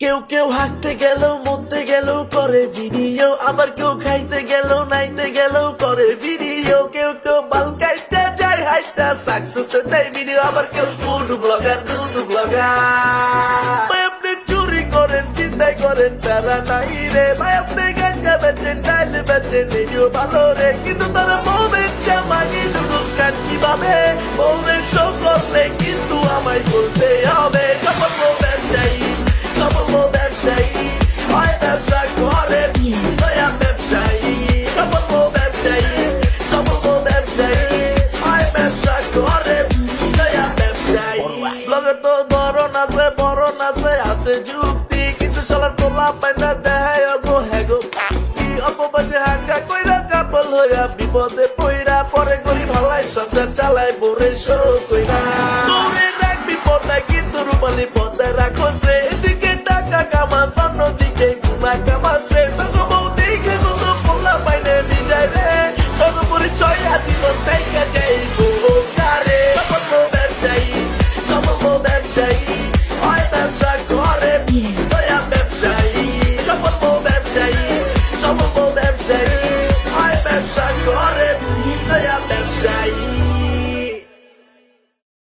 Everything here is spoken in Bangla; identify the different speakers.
Speaker 1: কেউ কেউ হাঁটতে গেল মরতে গেল করে ভিডিও, আবার কেউ খাইতে গেল নাইতে গেল করে ভিডিও, কেউ কেউ বাল কাইতে যায় হাইটা সাকসেস দেয় ভিডিও, আবার কেউ ফুড ব্লগার দুধ ব্লগার। ভাই আপনি চুরি করেন চিন্তাই করেন তারা নাই রে, ভাই আপনি গাঞ্জা বেচেন ডাইল বেচেন ভিডিও ভালো রে, কিন্তু তারা বউয়ের চামাগি নুডলস খান কিভাবে, বউয়ের শো করলে কিন্তু আমায় বলতে হবে। সফল বউ ব্যবসায়ী, সফল বউ ব্যবসায়ী, হয় ব্যবসা করে নয়া ব্যবসায়ী, সফল বউ ব্যবসায়ী, সফল বউ ব্যবসায়ী, হয় ব্যবসা করে নয়া ব্যবসায়ী। ব্লগের তো ধরন আছে বরণ আছে আছে যুক্তি, কিন্তু শালার পোলা পাইনা দেয় অগো হ্যাগো কি অল্প বয়সে হাঙ্গা কইরা কাপল হইয়া বিপদে পইরা পরে গরিব হালাই সংসার চালায় বোরে শো কইরা। বোরে রাখবি পদ্মায় কিন্তু রূপালী পদ্মায় রাখোস রে, এদিকে টাকা কামাস অন্যদিকে গুণা কামাস রে, তোকে বউ দেখে কত পোলা পাইনে বিজায় রে, তোকে পরিচয় জীবন থেকে যাইবো কারে। সফল বউ ব্যবসায়ী, সফল বউ ব্যবসায়ী,